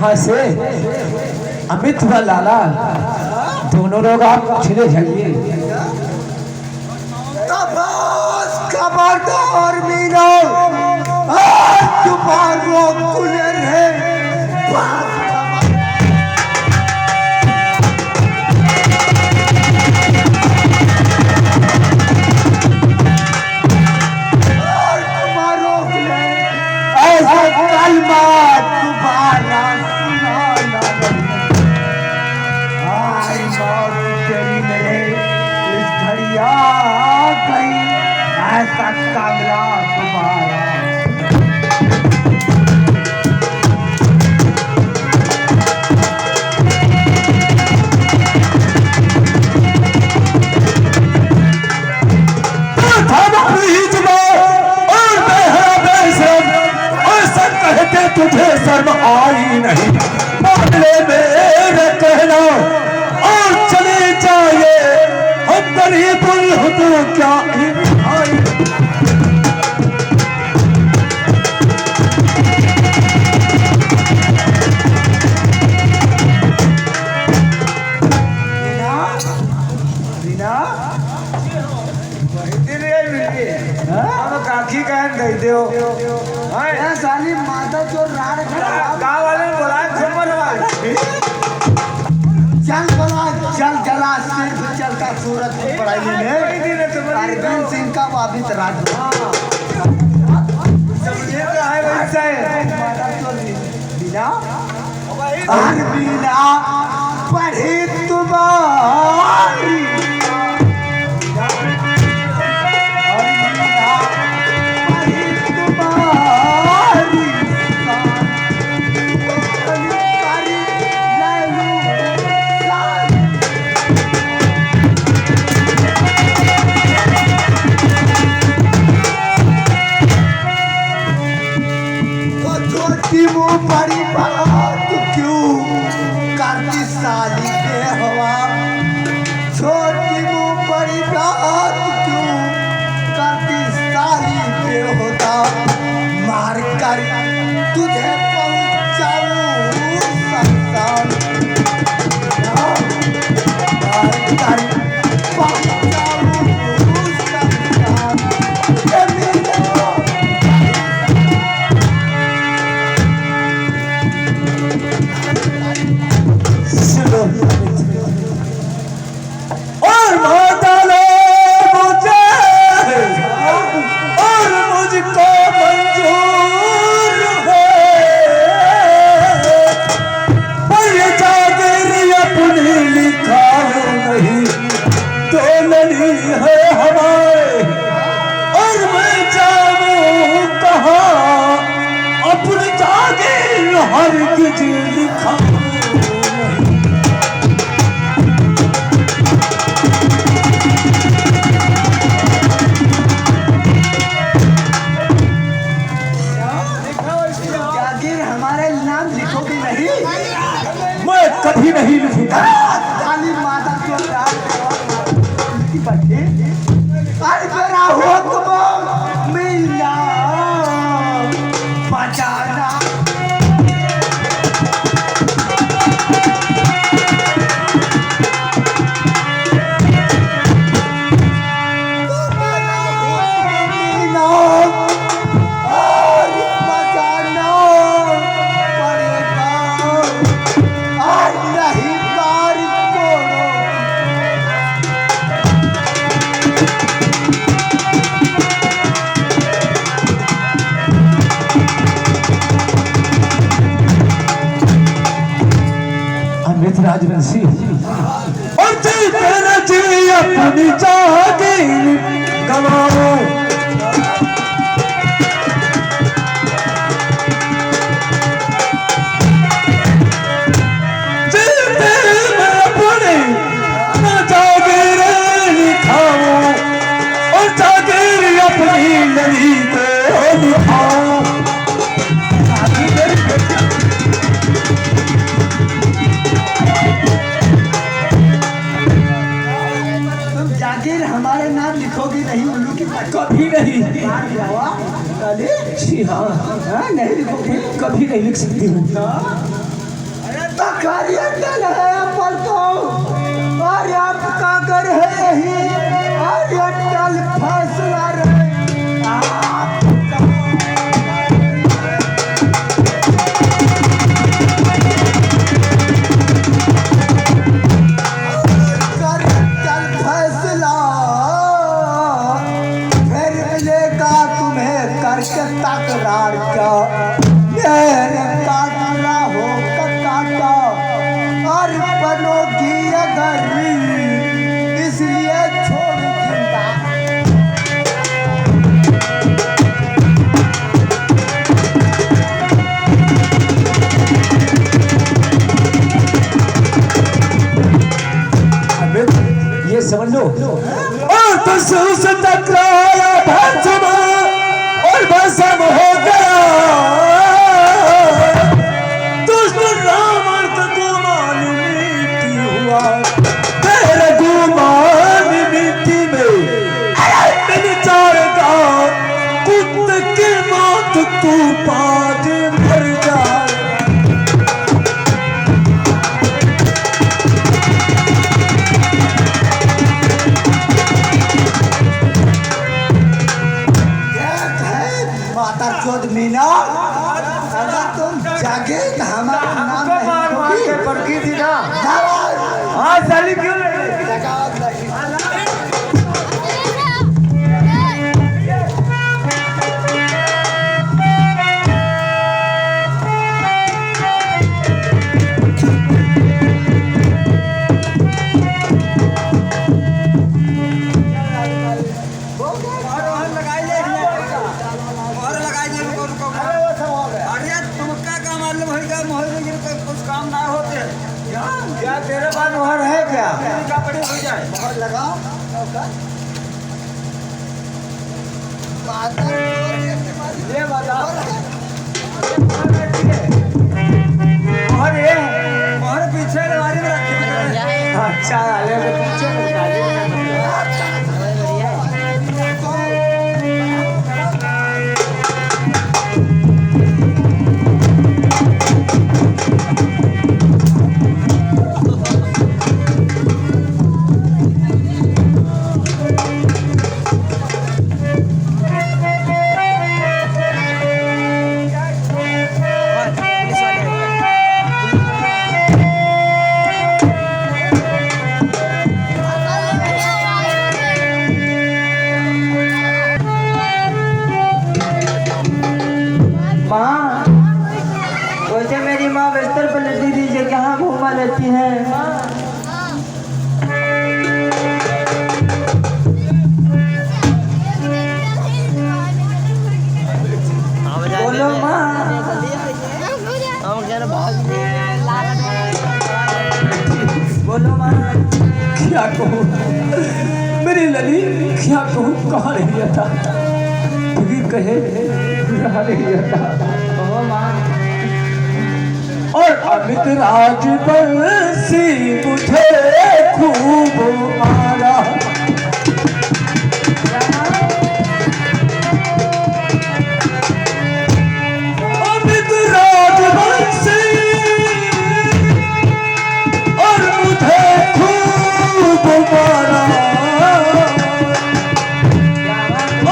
यहाँ से अमित व लाला दोनों लोग आप छिले जाइए। खबरदार मीना, तुम्हारो कुलर है तुम्हारो ऐसा कलमा तुम्हारा सुनाना आई मौत तेरी मेरे इस घड़िया गई ऐसा कमला तुम्हारा। तुझे शर्म आई नहीं मामले मेरे कहना और चले जाइए हम गरीब तो क्या आई। काकी कहन गई दो साली माता जो राड गाँव वाले ने बोला झूमर वाले चल बोला चल जला सिर्फ चलता सूरत की पढ़ाई में अरविंद सिंह का वापिस राज समझे तो है वैसा है माता जो बिना और बिना पढ़ी तुम्हारी बड़ी बात क्यों करती साली के हवा छोटी मुँह बड़ी बात क्यों करती साली पे होता मार कर तुझे पहुँचाऊं संसार मार कर पहुँचाऊं संसार। और माता लो मुझे और मुझको मंजूर है पर ये जागीर अपनी लिखा नहीं तो नहीं है हमारे और मैं जाऊं कहाँ अपनी जागीर हर किसी लिखा। कभी नहीं लिखूंगा काली माता को बच्चे मेरा हुक्म मिलना बचाना राजवंशी और जी अपनी जागीर गवाओ अपनी जागीर लिखाओ और जागीर अपनी नदी को लिखाओ। हमारे नाम लिखोगी नहीं उल्लू की कभी नहीं। जी हाँ नहीं लिखोगी, कभी नहीं लिख सकती हूँ। तकारिया डल है पर तो और आपका घर है यही और ये डल फैसला रहे तकरार का मेरे काटना हो काटा और बनोगी अगर इसलिए छोड़ जिंदा अमित ये समझ लो और तो से टकराया भाजपा और भस्म हो गया दुश्मन रावण का गुमान मिट्टी हुआ तेरे गुमान मिट्टी में चारेगा कुत्ते की मौत तू पाज मर जाए मीना अगर तुम जागे तो हमारा नाम मार मार के पड़की थी ना हाँ साली क्यों तेरे पास मोहर है क्या हो जाए मोहर लगाओ ये बताओ मोहर ये मोहर पीछे अलमारी में रखी अच्छा ले पीछे लेती है बोलो माँ बोलो माँ क्या कहूँ मेरी लली क्या कहूँ कहाँ रह गया था फिर कहे रहा नहीं गया था ओ माँ और अमित राज बंसी मुझे खूब मारा अमित राज बंसी और मुझे खूब मारा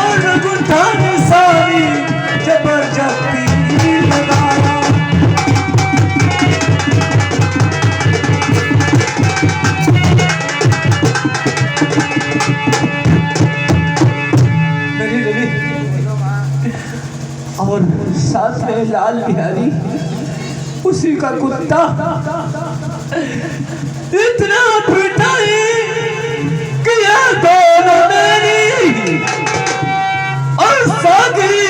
और गुंठा निशानी जबरदस्ती लगाया और साथ में लाल बिहारी उसी का कुत्ता इतना पिटाई किया दोनों मेरी और सागी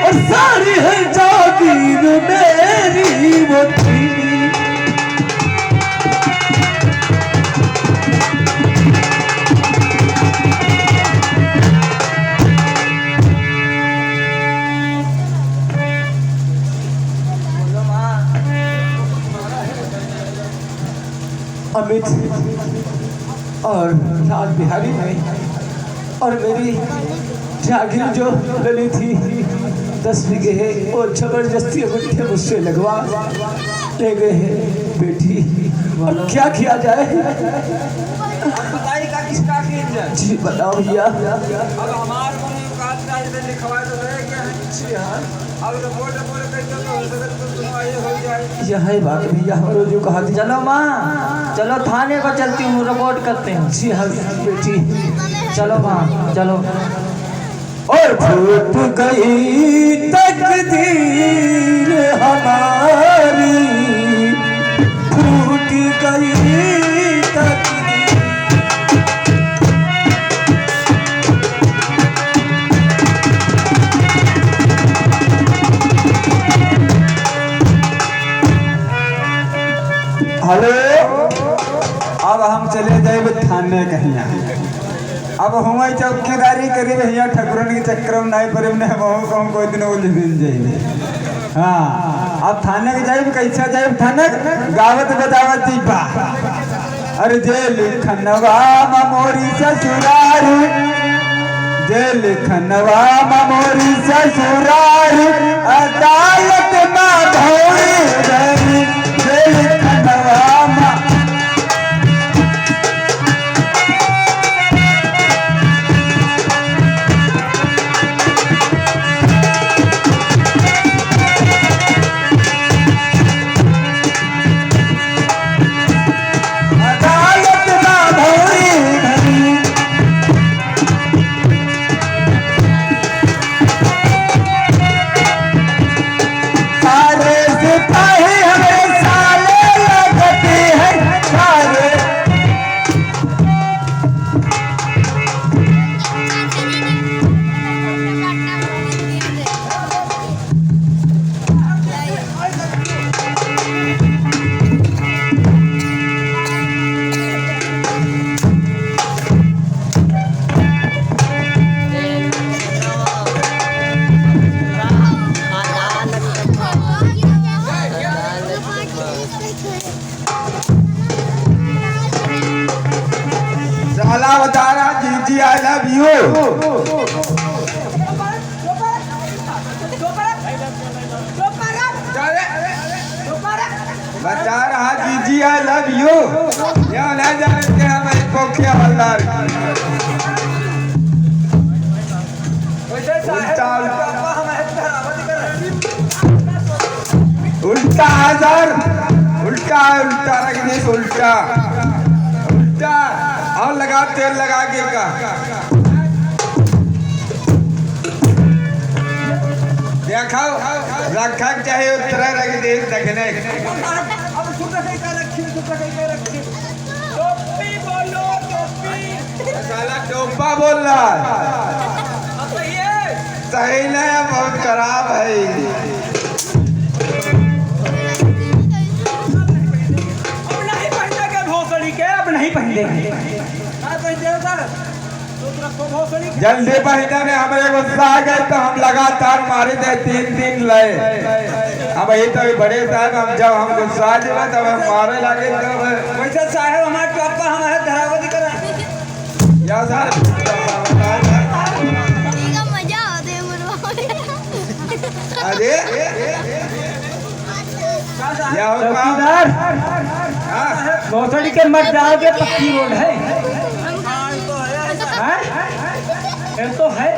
और सारी है जागीर मेरी वो थी अमित और लाल बिहारी में और मेरी जागीर जो लली थी 10 बीघे और जबरदस्ती मुझसे लगवा ले गए हैं बेटी। अब क्या किया जाए? बताइए का किसका की जाए? जी बताओ भैया। अब हमारे को नहीं काट का इधर लिखवा तो रहे क्या है? जी हाँ, अब रिपोर्ट कहीं तो हो सके तो सुनवाई हो जाए। यह है बात भैया, हमारे जो कहा थी। चलो माँ, चलो थाने को चलती हूँ, रिपोर्ट करते हैं। जी हाँ बेटी, चलो माँ, चलो। और फूट गई तकदीर हमारी, फूट गई तकदीर। हेलो, अब हम चले जाए थाने कहीं। अब हम चौकीदारी करी भैया ठकुरन के चक्कर में नहीं पड़े ने हम कहूँ कोई दिन उलझ मिल जाइए। हाँ, अब थाने के जाए कैसा जाए थाने? गावत बजावत दीपा अरे जेल खनवा मोरी ससुरारी, जेल खनवा मोरी ससुरारी, अदालत में भौरी रही, जेल खनवा बतारा जीजी आई लव यू। बता रहा जीजी आई लव यू। यहाँ ले जाने हम पोखिया हल्दार उल्टा हजार उल्टा उल्टा रखने से उल्टा उल्टा और लगा तेल लगा के का देखो रखा चाहे उतरा रख दे देखने। साला टोपा बोल रहा है, सही नहीं, बहुत खराब है। नहीं पहले जल्दी पहने में हमारे गुस्सा आ गए तो हम लगातार मारे थे 3 दिन लए। अब ये तो बड़े साहब हम जब हम गुस्सा जाए तब हम मारे लगे तब वैसे साहब हमारे टॉपा हमारे धरावती करा या साहब मजा आते हैं अरे या हो चौकीदार, भोसड़ी के मत जाओगे, पक्की रोड है। ये तो है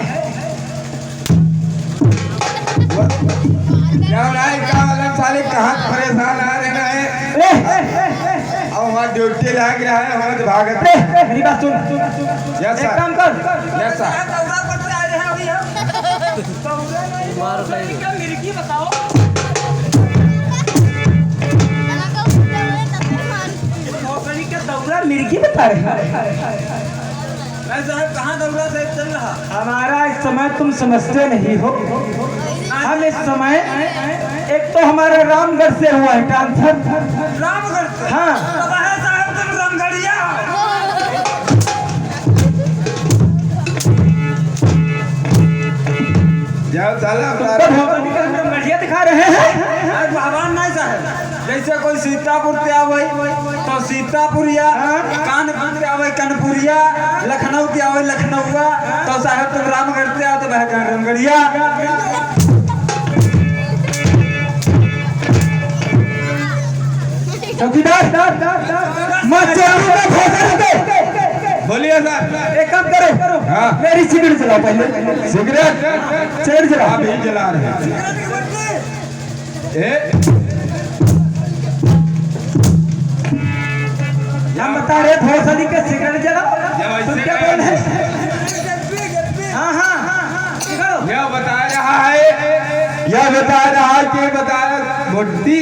साले कहाँ परेशान आ रहे हैं। अब हमारा ड्यूटी लग रहा है, हमारे भागत। मेरी बात सुन, यस एक काम कर, यस सर। मिर्गी बताओ दौरा मिर्गी बता रहे हैं। साहब कहाँ दौरा से चल रहा? हमारा इस समय तुम समझते नहीं हो। हम इस समय एक तो हमारे रामगढ़ से हुआ है ट्रांसफर। रामगढ़ से? हाँ, अब है साहब तुम रामगढ़िया। जाओ साला बढ़िया दिखा रहे हैं। आज भगवान नहीं साहब, जैसे कोई सीतापुर से आवे तो सीतापुरिया, कानपुर से आवे कानपुरिया, लखनऊ से आवे लखनऊआ, तो साहब तुम रामगढ़ से आओ तो वह रामगढ़िया। चौकीदार मत चोरी का भोसड़ी के बोलिए सर। एक काम करो हाँ। मेरी सिगरेट जलाओ पहले सिगरेट सिगरेट जलाओ अभी जला रहे हैं। हम बता रहे भोसड़ी के सिगरेट जलाओ जब तुम ऐसे क्या कहे- बोल रहे हाँ सिखाओ यह बता रहा है, यह बता रहा है कि बता मोटी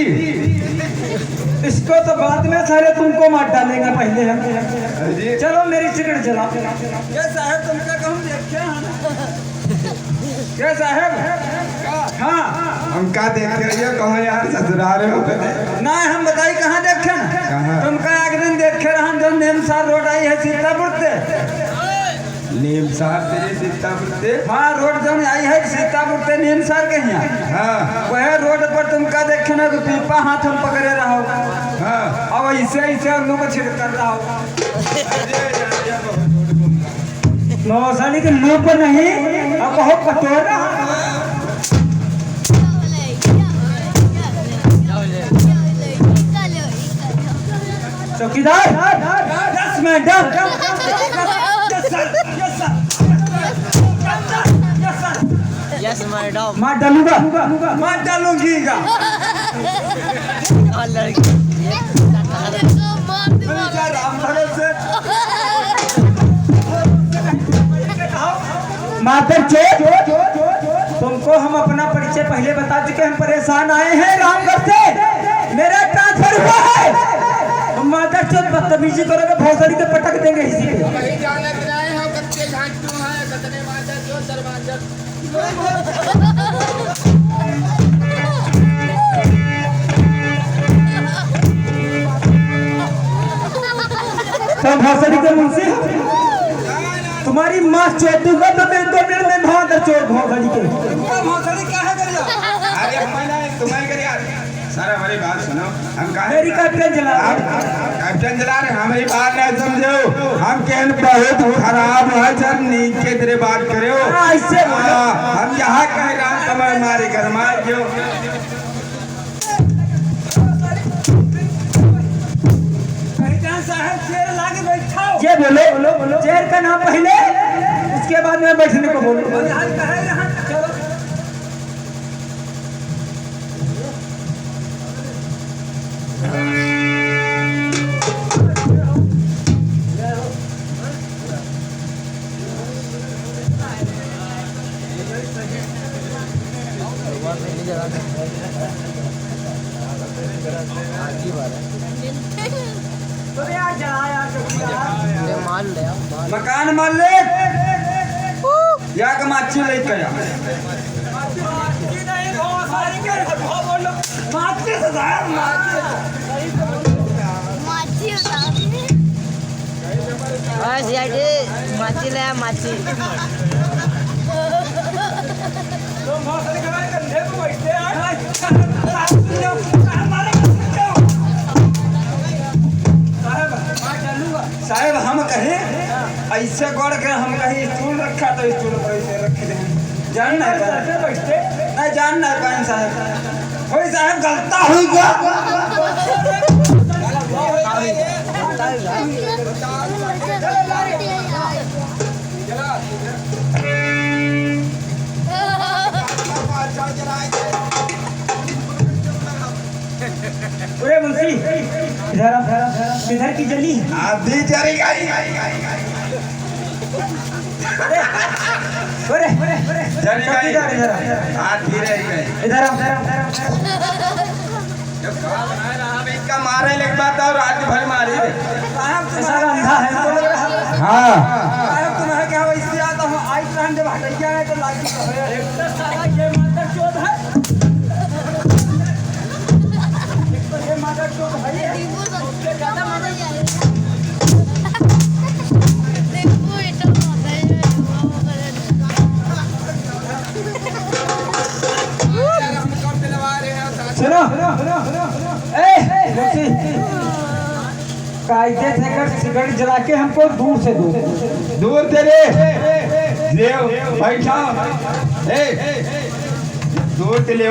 इसको तो बाद में सारे तुमको मार डालेंगे पहले हम जी। चलो मेरी सिगरेट जलाओ ये साहब तुमका कहूँ देखे हैं क्या साहब हाँ हम का देख रही हो कहो यार ससुराल हो ना हम बताई कहाँ देखे कहाँ? ना तुमका एक दिन देखे रहा जो नेमसार रोड आई है सीतापुर से नीमसार तेरे सीतापुर से। हाँ रोड जो आई है सीतापुर से नेमसार के यहाँ हाँ वह रोड पर तुमका देखे ना पीपा हाथ हम पकड़े रहो हाँ अब ऐसे ऐसे हम लोग को छिड़क रहा हो नौसानी के मुंह पर नहीं अब बहुत कटोरा चौकीदार 10 मिनट यस मैडम। मार डालूंगा मार डालूंगी का और लड़की राम भरोसे मातर चोर तुमको हम अपना परिचय पहले बता चुके हम परेशान आए हैं रामगढ़ से मेरा ट्रांसफर हुआ है तुम मातर चोर बदतमीजी करोगे भोसड़ी के पटक देंगे इसी पे वही जाने के आए हैं कच्चे झांटू हैं कतने मांझर जो दरवाजा तो भोसड़ी के मुंशी तुम्हारी माँ चोर दूंगा तो मैं 2 मिनट में मातर चोर भोसड़ी के भोसड़ी काहे करियो अरे तुम्हारे कर यार सर हमारी बात सुनो। हम कहा मेरी कैप्टन जला कैप्टन जला रहे हमारी बात नहीं समझो। हम कहन बहुत खराब है सर नीचे तेरे बात करे हो। हाँ, ऐसे बोलो। हम यहाँ कह रहे हैं तुम्हें हमारे घर में जो साहब शेर लागे बैठाओ ये बोलो चेयर का नाम पहले उसके बाद में बैठने को बोलो यहाँ कहे यहाँ चलो माल ले आओ, माल। मकान मालिक या के माछी लेके आ हाँ सीआईडी माची ले आ, माची। साहब हम कहे ऐसे गौर के हम कहीं स्टूल रखा तो स्टूल पर ऐसे रख दे जान नहीं पाए नहीं जान नहीं पाए साहब कोई साहब गलता हुई क्या अरे मुंशी इधर की जली अभी चली गई अरे चली गई इधर इधर आधी रह गई। इधर इसका मारे लेके बात और रात भर मारी साहब ऐसा अंधा है हमको लग रहा है। हाँ साहब तुम्हें क्या वैसे आता हूँ आई ट्रेन जब हटैया है तो लागी तो है एक तो सारा ये मादर चोद है एक तो ये मादर चोद है उसके ज्यादा मादर सुनो मुंशी कायदे से कर सिगरेट जला के हमको दूर से दूर दूर तेरे देव बैठा दूर ते ले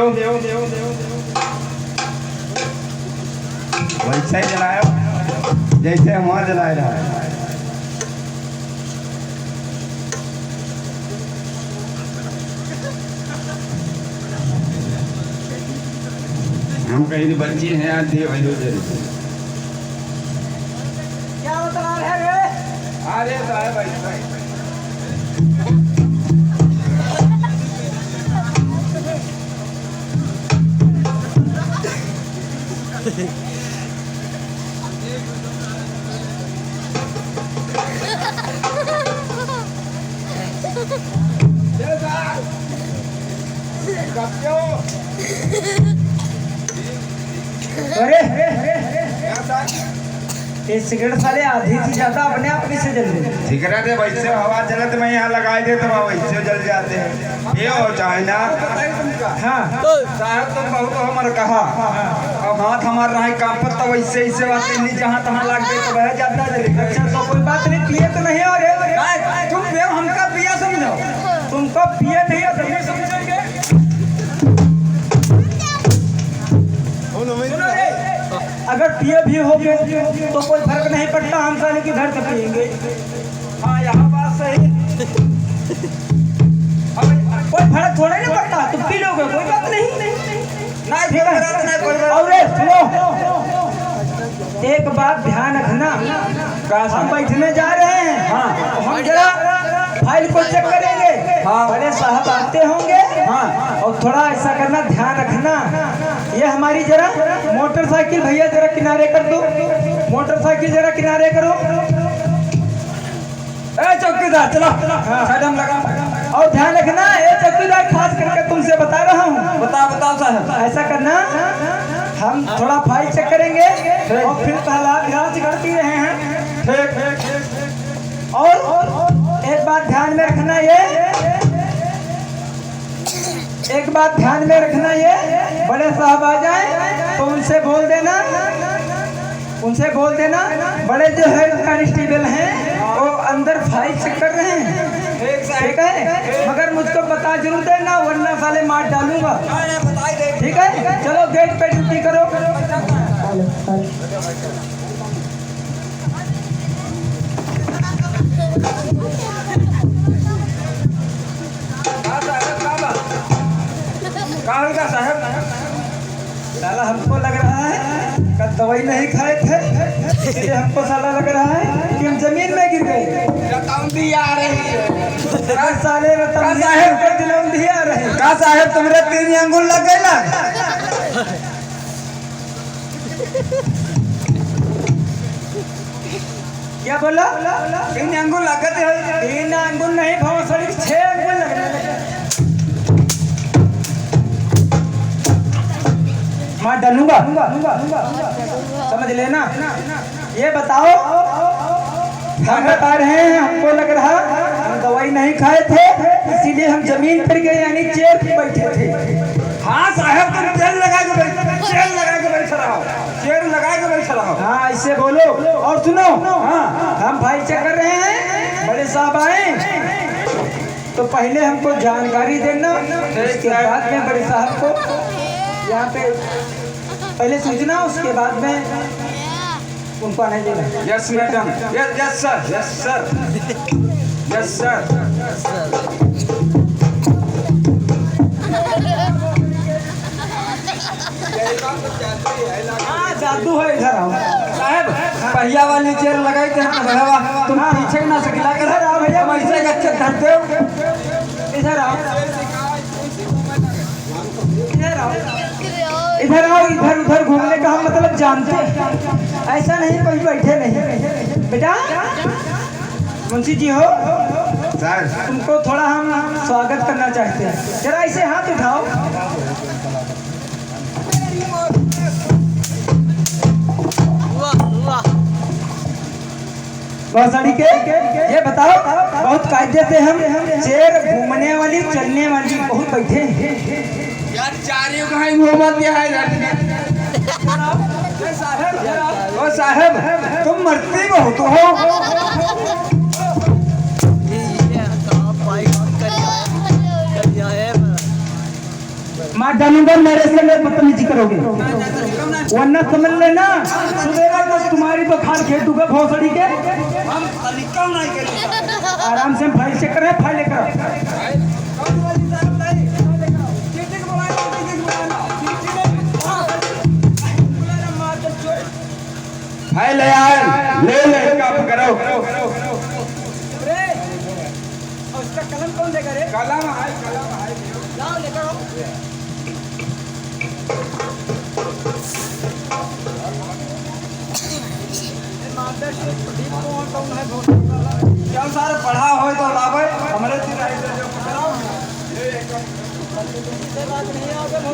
वैसे ही जलायो जैसे हम वहाँ जलाए रहा हम कहीं बच्ची हैं यार दिए भाई क्या बता रहा है रे? अरे साहब भाई अरे ये सिगरेट साले आधी से ज्यादा अपने आप कैसे जल रहे? सिगरेट है वैसे हवा जलत में यहाँ लगाए दे तो वैसे जल जाते हैं ये हो चाहे ना हाँ साहब तुम बहुत हमारे कहा अब हाथ हमारा रहा काम पर तो वैसे ऐसे बात नहीं जहाँ तहाँ लग गई तो वह ज्यादा जलेगा। अच्छा तो कोई बात नहीं, पिए तो नहीं हो रे? तुम बेव हमका पिया समझो। तुमको पिए नहीं हो तो नहीं समझेंगे। सुनो रे, अगर पिए भी हो गए तो कोई फर्क नहीं पड़ता, हम साले की घर से पिएंगे। हाँ यहाँ बात सही। कोई फर्क थोड़ा नहीं पड़ता, तुम पी लोगे कोई बात नहीं। नहीं ठीक है? कोई बात और रे सुनो, एक बात ध्यान रखना, हम बैठने जा रहे हैं। हाँ। हम जरा फाइल को चेक करेंगे। हाँ। बड़े साहब आते होंगे। हाँ। और थोड़ा ऐसा करना, ध्यान रखना, ये हमारी जरा मोटरसाइकिल भैया जरा किनारे कर दो, मोटरसाइकिल जरा किनारे करो। ए चौकीदार चलो साइड हम लगा। और ध्यान रखना, ये चौकीदार खास करके तुमसे बता रहा हूँ, बताओ साहब। ऐसा करना, हम थोड़ा फाइल चेक करेंगे और फिर पहला ध्यान से कर पी रहे हैं। ठीक। और एक बात ध्यान में रखना, ये एक बात ध्यान में रखना, ये बड़े साहब आ जाए तो उनसे बोल देना बड़े जो है कांस्टेबल हैं वो अंदर फाइल चेक कर रहे हैं। ठीक है, मगर मुझको बता जरूर देना वरना साले मार डालूंगा। ठीक है, चलो गेट पे ड्यूटी करो। कहा साहब साला हमको लग रहा है कल दवाई नहीं खाए थे, इसलिए हमको साला लग रहा है कि हम जमीन में गिर गए। रतौंधी आ रही है। साले रतन साहब को दिलौंधी आ रहे हैं। का साहब तुम्हारे 3 अंगुल लग गए ना। क्या बोला? 3 अंगुल लग गए। 3 अंगुल नहीं भौसड़ी 6 अंगुल लगने लगे। मार डालूंगा, समझ लेना। ये बताओ, हम बता रहे हैं हमको लग रहा हम दवाई नहीं खाए थे इसीलिए हम जमीन पर गए यानी चेयर पर बैठे थे। हाँ साहब तुम चेयर लगा के बैठ रहो। हाँ ऐसे बोलो। और सुनो, हाँ हम फाइल चेक कर रहे हैं, बड़े साहब आए तो पहले हमको जानकारी देना, उसके बाद में बड़े साहब को यहाँ पे पहले सूचना, उसके बाद में उनको आने देना। Yes madam, yes sir. हाँ जादू है, इधर आओ साहब पहिया वाली चेयर लगाई थे तुम पीछे ना सकिला कर भैया वैसे अच्छे धरते हो। इधर आओ, इधर आओ, इधर उधर घूमने का हम मतलब जानते हैं, ऐसा नहीं कोई बैठे नहीं। बेटा मुंशी जी हो, तुमको थोड़ा हम स्वागत करना चाहते हैं, जरा ऐसे हाथ उठाओ। बहुत के ये बताओ, बहुत कायदे से हम चेयर घूमने वाली चलने वाली बहुत बैठे हैं। यार चारियों का ही घूमत है। ओ साहब तुम मरती बहुत हो। मार डालूंगा, मेरे से बदतमीजी करोगे। वरना समझ लेना सुबह तो तुम्हारी तो खाल खेत दूंगा भोसड़ी के। हम निकल नहीं के आराम से फाइल चेक करें, फाइल लेकर फाइल ले आए, ले इसका पकड़ो। उसका कलम कौन देगा रे? कलम है, कलम है। लाओ लेकर आओ। क्या सारे पढ़ा हो तो लावे हमारे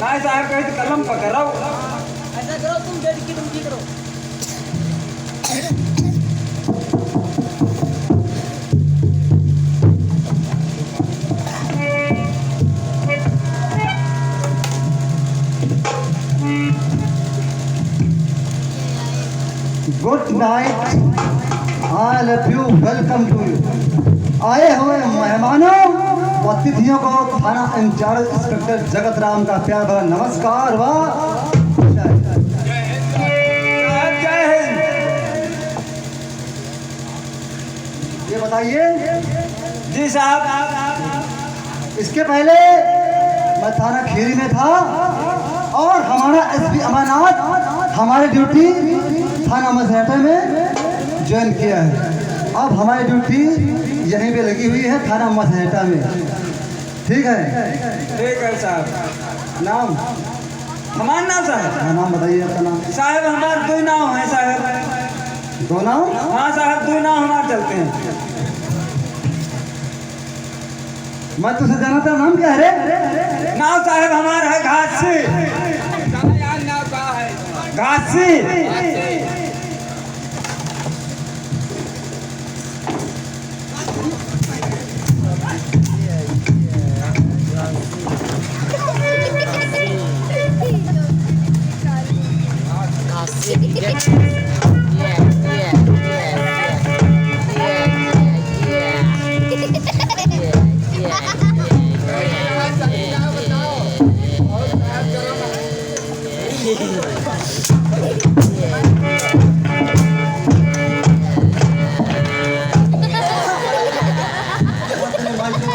नहीं साहब कहीं तो कलम पकड़ो। ऐसा करो तुम डेढ़ की तुम करो। Good night, I love you, welcome to you. आए हुए मेहमानों व अतिथियों को थाना इंचार्ज इंस्पेक्टर जगत राम का प्यार भरा नमस्कार व जय हिंद। ये बताइए, जी साहब, इसके पहले मैं थाना खीरी में था और हमारा एसपी अमरनाथ हमारी ड्यूटी थाना मसहटा में ज्वाइन किया है। अब हमारी ड्यूटी यहीं पे लगी हुई है थाना मसहटा में। ठीक है, ठीक है साहब। नाम हमारा नाम साहब, हाँ, नाम बताइए आपका नाम। साहब हमारे दो नाम है साहब। दो नाम? हाँ साहब, दो नाम हमारे चलते हैं। मैं तुझसे जाना था, नाम क्या है रे? नाम साहब हमारा है घासी। घासी।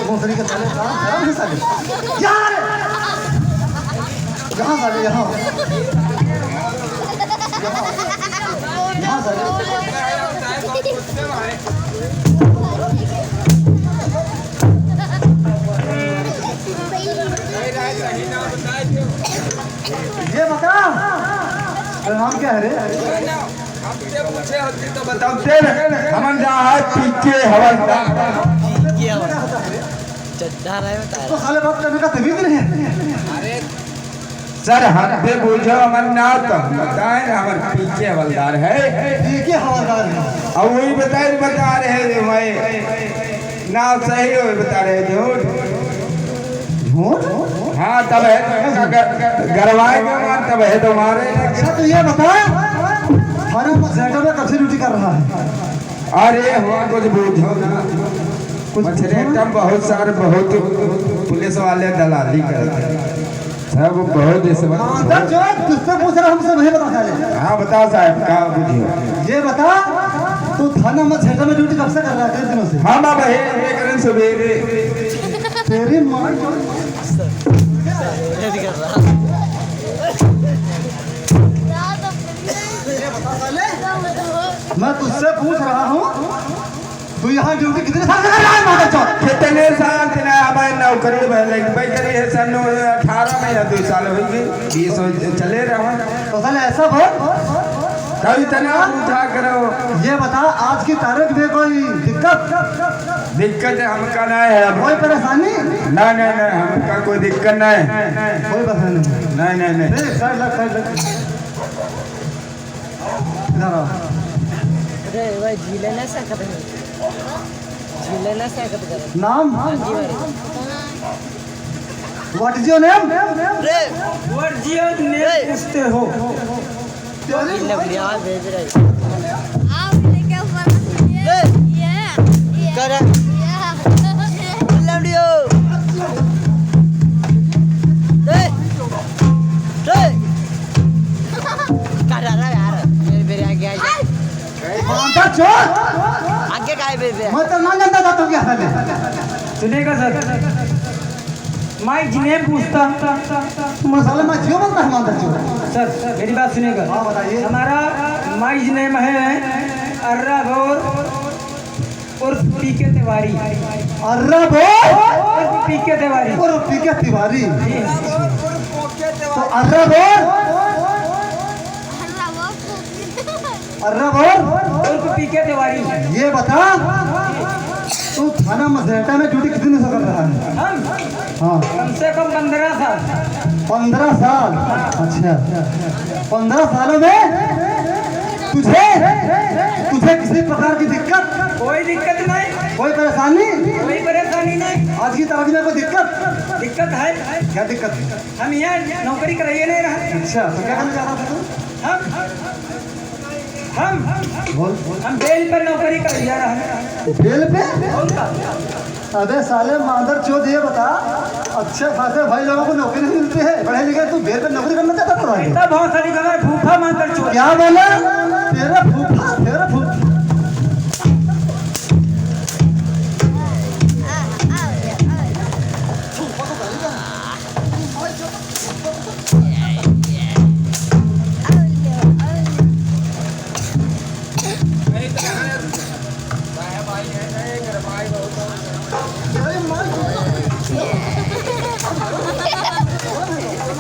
भोसड़ी के साले गरम है साले। यार यहाँ साले, यहाँ यहाँ साले। ये बता तेरा नाम क्या है रे? तो बताओ हमन जा है पीछे हवलदार। तो साले बात करने का तमीज नहीं है। सर हम पे पूछो हमारे नाम तो बताए ना, हमारे पीछे हवलदार है। ठीक है, हवलदार है। अब वही बता रहे हैं भाई, नाम सही हो बता रहे झूठ। हाँ तब है गरवाए तब है तुम्हारे। अच्छा तो ये बता थाना मसहटा में कब से ड्यूटी कर रहा है? अरे हुआ कुछ बूझो ना, कुछ एकदम बहुत सारे बहुत पुलिस वाले दलाली करते हैं सब बहुत इस वक्त। जो तुझसे पूछ रहा हमसे वही बता साले। हाँ बताओ साहब क्या बुझियो। ये बता तू थाना मसहटा में ड्यूटी कब से कर रहा है? कितने दिनों से? हम अब है सवेरे। तेरी माँ मैं तुझसे पूछ रहा हूँ तू यहाँ ड्यूटी कितने साल से कर रहा है? माता चौथ कितने साल से हमारे नौकरी भाई करी है सन 18 में या 2 साल हो गए 20 चले रहा। तो साले ऐसा बोल, कभी तनाव उठा करो। ये बता आज की तारीख में कोई दिक्कत हमका नहीं है, कोई परेशानी? नहीं हमका कोई दिक्कत नहीं, कोई परेशानी नहीं। साइड लग, साइड लग। इधर आओ। अरे भाई झीले ना सकत है, झीले ना सकत कर। नाम? What is your name? What your name पूछते हो? लवलिया भेज रहे आप लेके ऊपर ये कर लवलियो दे दे बेबे मैं तो ना जानता था तुम क्या है। सुनिएगा सर, मैं जिन्हें पूछता मसाले में जियो बनता है माता जी। सर मेरी बात सुनिएगा। हाँ बताइए। हमारा माइज नेम है अर्रा गौर उर्फ पीके तिवारी। अर्रा बो उर्फ पीके तिवारी। और पीके तिवारी। तो अर्रा बो अर्रा बो उर्फ पीके तिवारी। ये बता तू थाना मसरेटा में ड्यूटी कितने दिनों से कर रहा है? हम हाँ कम से कम 15 साल। 15 साल। अच्छा 15 सालों में तुझे तुझे किसी प्रकार की दिक्कत, कोई दिक्कत नहीं, कोई परेशानी, कोई परेशानी नहीं। आज की तारीख में कोई दिक्कत? दिक्कत है, क्या दिक्कत है? हम यहाँ नौकरी कराइए नहीं रहे। अच्छा तो क्या करना चाह रहा था तू? हम बोल। हम बेल पर नौकरी कराइए रहे। बेल पे? अबे साले मादर चोद, ये बता अच्छे खासे भाई लोगों को नौकरी नहीं मिलती है, पढ़े लिखे, तू बेल पे नौकरी करना चाहता था? इतना बहुत सारी खबर भूखा मातर चोर। क्या बोला? तेरा फूफा, तेरा फूफा।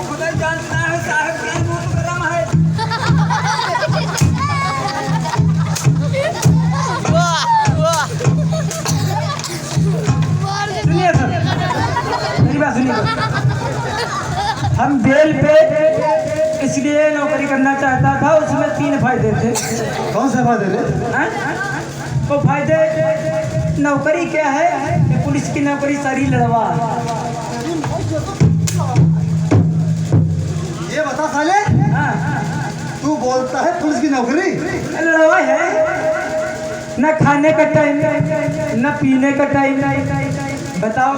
खुदा जानता है साहब की मुंह तो गरम है। सुनिए सर, मेरी बात सुनिए। हम बेल पे इसलिए नौकरी करना चाहता था, उसमें 3 फायदे थे। कौन सा फायदे रे? हैं? वो फायदे, नौकरी क्या है कि पुलिस की नौकरी सारी लड़वा। ये बता साले, हाँ, तू बोलता है पुलिस की नौकरी? लड़वा है, न खाने का टाइम, न पीने का टाइम। बताओ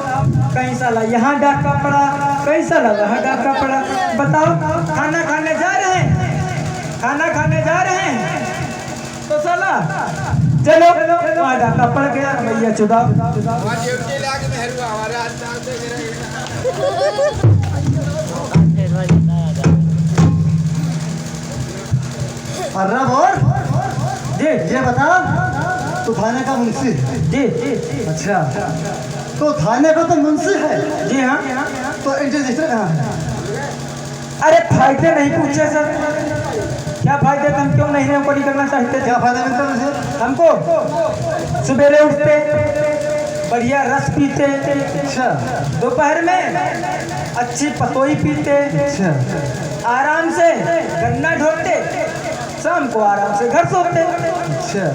कहीं साला यहाँ डाका पड़ा, कहीं साला वहाँ डाका पड़ा। बताओ खाना खाने जा रहे हैं, खाना खाने जा रहे हैं तो साला चलो वहाँ डाका पड़ गया, भैया चुदाओ। वहाँ ड्यूटी लाके मेहरू हमारे हाथ से गिरा। अर्रा बोल। जी ये बता तू थाने का मुंशी है? जी जी अच्छा तो थाने का तो मुंशी है, जी हाँ। तो इंटर रजिस्टर कहाँ है? अरे फायदे नहीं पूछे सर, क्या फायदे थे? हम क्यों नहीं नौकरी करना चाहते थे? क्या फायदा मिलता है मुझे? हमको सवेरे उठते बढ़िया रस पीते, अच्छा दोपहर में अच्छी पतोई पीते, अच्छा आराम से गन्ना ढोते, शाम को आराम से घर सोते। अच्छा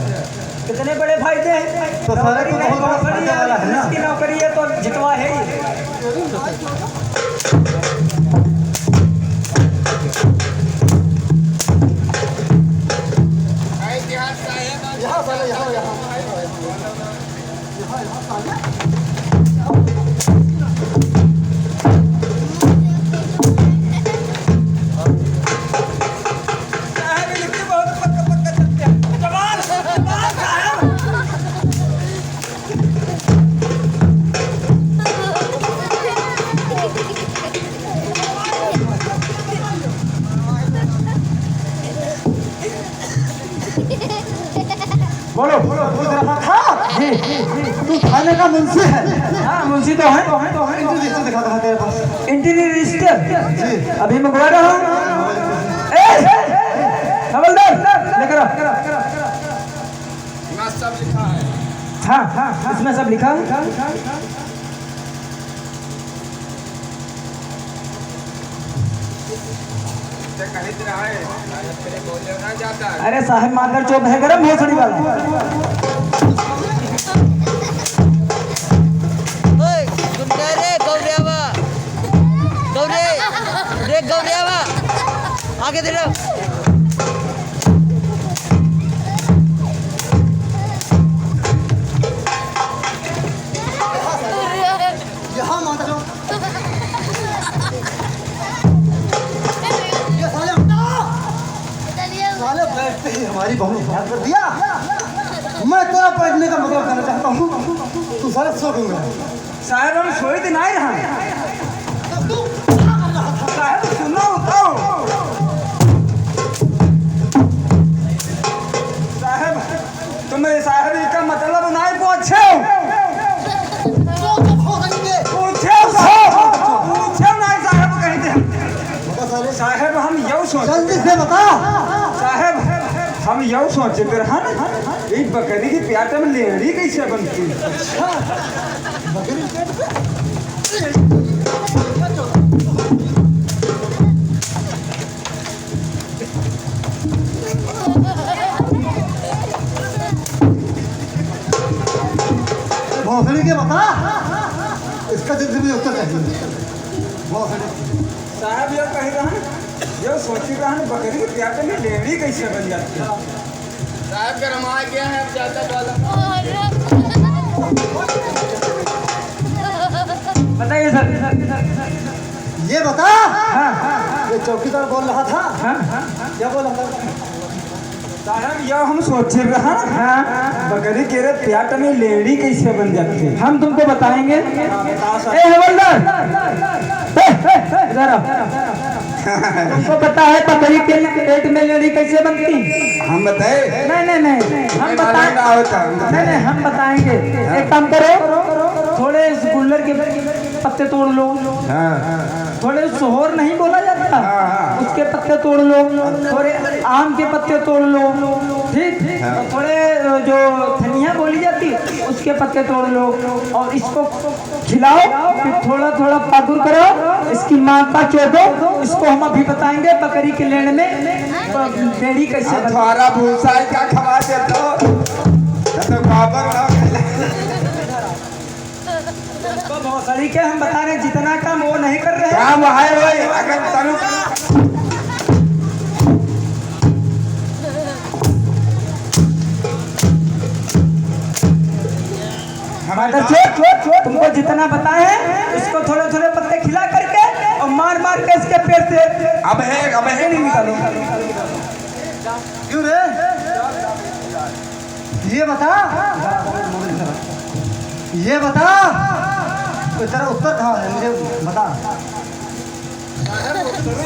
कितने बड़े फायदे हैं। तो सारे नौकरी तो नहीं, बहुत बड़ा नौकरी फायदा वाला है ना? इसकी नौकरी है तो जितवा है ही। इतिहास साहेब यहाँ साले यहाँ बोलो तू थाने का मुंशी है? हाँ मुंशी तो है। इंटर रजिस्टर दिखा कहाँ तेरे पास? इंटीरियर रजिस्टर जी अभी मंगवा रहा हूँ। हवलदार लेकर आओ। यहाँ सब लिखा है। हाँ हाँ इसमें सब लिखा है। कहीं तरह है तेरे बोले ना जाता है। अरे साहब मादर चौथ है गरम भोसड़ी वाला। ओए गुंडा रे गौरियावा गौरे रे गौरियावा आगे देखो। यहाँ माता जो ये साले साले बैठते ही हमारी बहू ने याद कर दिया। मैं तेरा बैठने का मतलब कर सारा सो दूंगा। साहब हम सोई दिन आए रहा साहब सुनो तो साहब तुम्हें साहब का मतलब नहीं पूछे नहीं साहब कहीं दे साहब हम यू सोच जल्दी से बता। साहब हम यू सोचे रहा ना एक बकरी की प्याट में लेड़ी कैसे बनती भोसड़ी के बता। इसका जल्दी मुझे उत्तर चाहिए। भोसड़ी साहब ये कह रहा है ये सोची रहा है बकरी की प्याट में लेड़ी कैसे बन जाती है साहब गरमा गया है अब ज्यादा वाला। बताइए सर। ये बता। ये चौकीदार बोल रहा था। क्या बोल रहा था? साहब यह हम सोच रहा बकरी के रे प्याट में लेड़ी कैसे बन जाती है हम तुमको बताएंगे। ए हवलदार इधर आओ। तुमको पता है बकरी के पेट में लेड़ी कैसे बनती? हम बताए नहीं हम बताएंगे। नहीं हम बताएंगे। एक काम करो थोड़े गुल्लर के पत्ते तोड़ लो। थोड़े सोहर नहीं बोला जाता उसके पत्ते तोड़ लो। थोड़े आम के पत्ते तोड़ लो ठीक। थोड़े जो धनिया बोली जाती उसके पत्ते तोड़ लो और इसको खिलाओ। फिर थोड़ा थोड़ा पागुर करो इसकी माता चोदो। इसको हम अभी बताएंगे बकरी के लेने में लेड़ी कैसे बनती। तुम्हारा भूसा क्या खवा देता तो भोसड़ी के हम बता रहे हैं जितना काम वो नहीं कर रहे हैं। काम है भाई अगर तनु तुमको जितना बताए हैं उसको थोड़े थोड़े पत्ते खिला करके और मार मार के इसके पेट से अब है नहीं निकालो। क्यों रे? ये बता। ये बता तो तेरा उत्तर कहाँ है मुझे बता।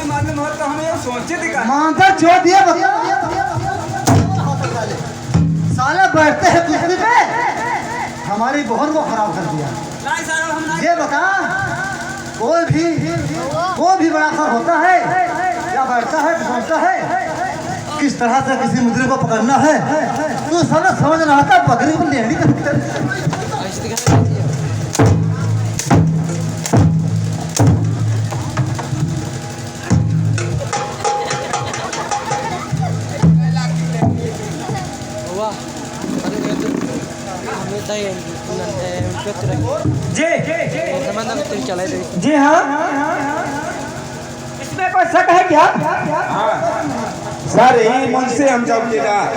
मालूम हो तो हमें सोचे दिखा मानता छोड़ दिया साले बैठते हैं कुर्सी पे हमारी बहन को खराब कर दिया। ये बता कोई भी बड़ा सर होता है या बैठता है सोचता है किस तरह से किसी मुजरिम को पकड़ना है। तू साला समझ रहा था बकरी को लेहड़ी जी हाँ इसमें कोई शक है क्या? सर यही मुझसे हम चौकीदार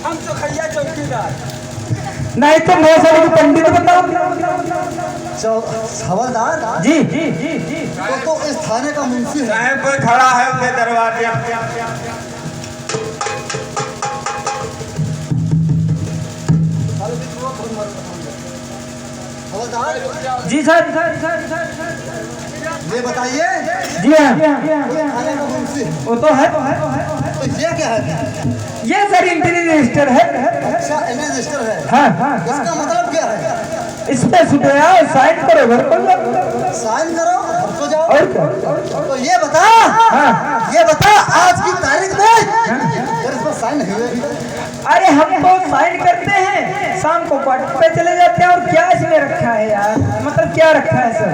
हम तो खैया चौकीदार नहीं तो भोसड़ी को पंडित बताओ। हवलदार जी तो इस थाने का मुंशी है। साहब पर खड़ा है उसके दरवाजे हवलदार जी सर। ये बताइए जी हाँ थाने का मुंशी वो तो है। तो ये क्या है? ये सर एंट्री रजिस्टर है। अच्छा रजिस्टर है। हाँ इसका मतलब क्या है? इस पे सुबह आओ साइन करो घर को जाओ। साइन करो घर को जाओ। और क्या? तो ये बता आज की तारीख में इस पर साइन नहीं हुए। अरे हम तो साइन करते हैं शाम को क्वार्टर पे चले जाते हैं। और क्या इसमें रखा है यार? मतलब क्या रखा है सर?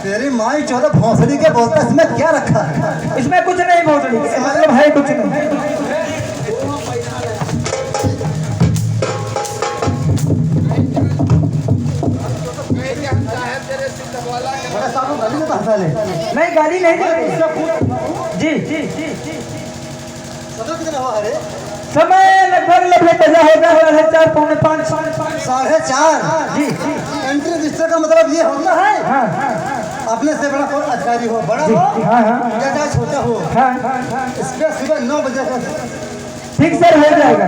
तेरी माई 14 भोसड़ी के बोलता इसमें क्या रखा है? इसमें कुछ नहीं भोसड़ी मतलब है कुछ नहीं। नहीं गाली नहीं जी समय लगभग बजा होगा 4:30 पौने 5 4:30 जी एंट्री रजिस्टर का मतलब ये होता है अपने से बड़ा कोई अधिकारी हो बड़ा हो या चाहे छोटा हो इसके सुबह 9 बजे ठीक सर हो जाएगा।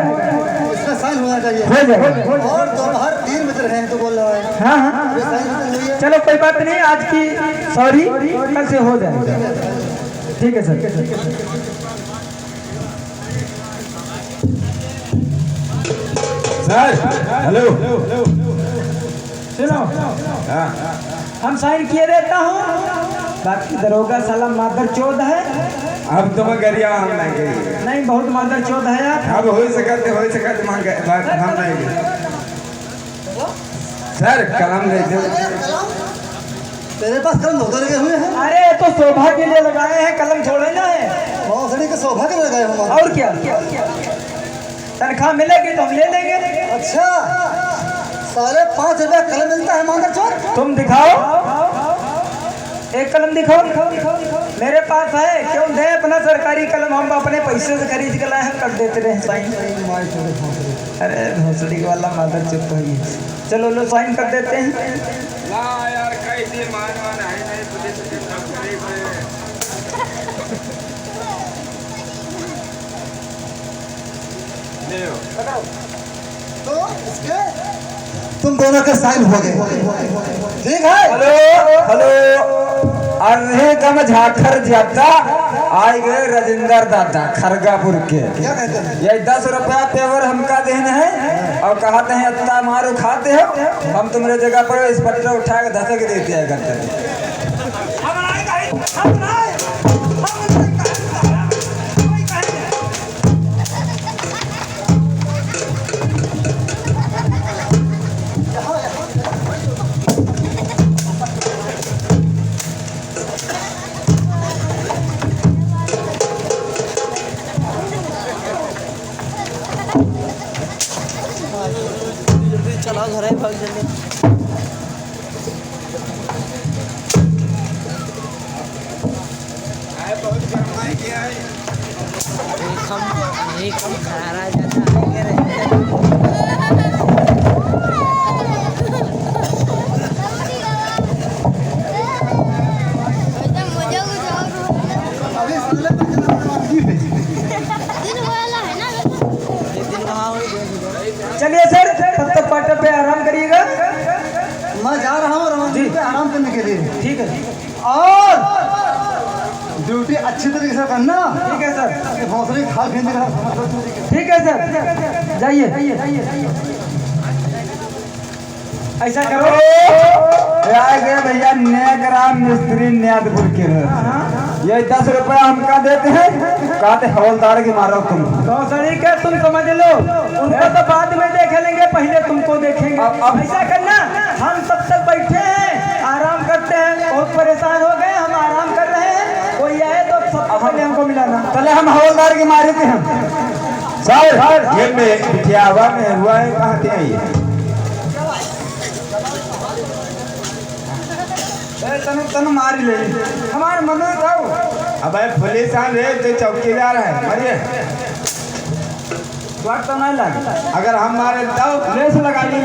इसमें साइन होना चाहिए हो जाएगा। और दोपहर 3 बजे रहे हैं तो बोल रहा है हाँ हाँ चलो कोई बात नहीं, आज की सॉरी कल से हो जाएगा। ठीक है सर। सर हेलो सुनो, हम साइन किए रहता हूँ, बाकी दरोगा साला मादर चौध है। अब तुम गरिया हम नहीं गई, नहीं बहुत मादर चौध है यार। अब हो सकते हम नहीं गए। सर कलम ले दो। तेरे पास कलम दो लगे हुए हैं। अरे तो शोभा के लिए लगाए हैं, कलम थोड़े ना है। भोसड़ी के शोभा के लगाए हम। और क्या, तनख्वाह मिलेगी तो हम ले लेंगे। अच्छा 5.5 रुपया कलम मिलता है मादर चोर। तुम दिखाओ, एक कलम दिखाओ। मेरे पास है, क्यों दे अपना सरकारी कलम, हम अपने पैसे से खरीद के लाए हैं, कर देते रहे साइन। अरे भोसड़ी वाला मादर चुप हो गई। चलो लो साइन कर देते हैं। ना यार कैसे मानवान है नहीं पुलिस के नौकरी में। तो इसके तुम दोनों के साइन हो गए, ठीक है। हेलो अरे कम झाखर जाता आए गए राजेंद्र दादा खरगापुर के। क्या कहते हैं? ये 10 रुपया पेवर हमका देना है और कहते हैं इतना मारो खाते हो, हम तुम्हारे जगह पर इस पट्टा उठा के धसक देते हैं करते। चलो घर है भाग जल्दी। एक हम खड़ा जाता चलिए सर, तब तक पार्टर पे आराम करिएगा। मैं जा रहा हूँ रमन पे आराम करने के लिए। ठीक है, और ड्यूटी अच्छी तरीके से करना। ठीक है सर। भोसड़ी खा फेंक रहा समझ। ठीक है सर, जाइए। ऐसा करो, आ गए भैया नेकराम मिस्त्री न्यादपुर के। ये 10 रुपया हमका देते हैं, कहते हवलदार की मारो तुम। भोसड़ी का तुम समझ लो, उनको तो बाद में देख लेंगे, पहले तुमको देखेंगे। ऐसा करना, हम तब तक बैठे हैं, आराम करते हैं, बहुत परेशान हो गए, हम आराम कर रहे हैं, कोई आए तो सबसे पहले हमको मिलाना। चले हम हवलदार की मारे थे हम। सर ये में बिटियावा में हुआ है, कहाँ थे ये? तनु मार ले हमारे मनो था। अब पुलिस आ रहे तो चौकीदार है मरिए बात तो नहीं लगे। अगर हम मारे तो लेस लगा ली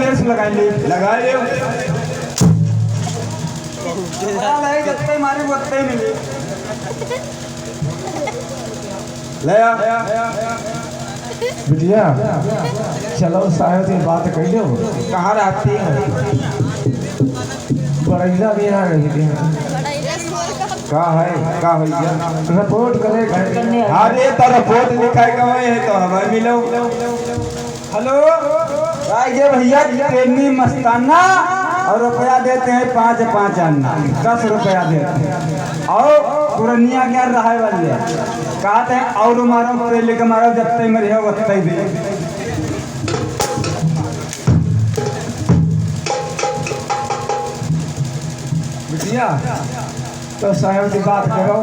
लगा ले जितने मारे उतने मिले ले बिटिया। चलो साहब से बात कर लो, कहाँ रहती है? बड़ैला भी आ रही थी। का है रिपोर्ट करे। अरे तो रिपोर्ट लिखाए गए है तो हमें मिलो। हेलो आइए भैया, प्रेमी मस्ताना और रुपया देते हैं 5-5 अन्ना, 10 रुपया देते हैं। और पुरनिया क्या रहा वाली है, कहते हैं और मारो पहले के मारो, जब तक मरे हो तब दे। बिटिया तो साहब से बात करो।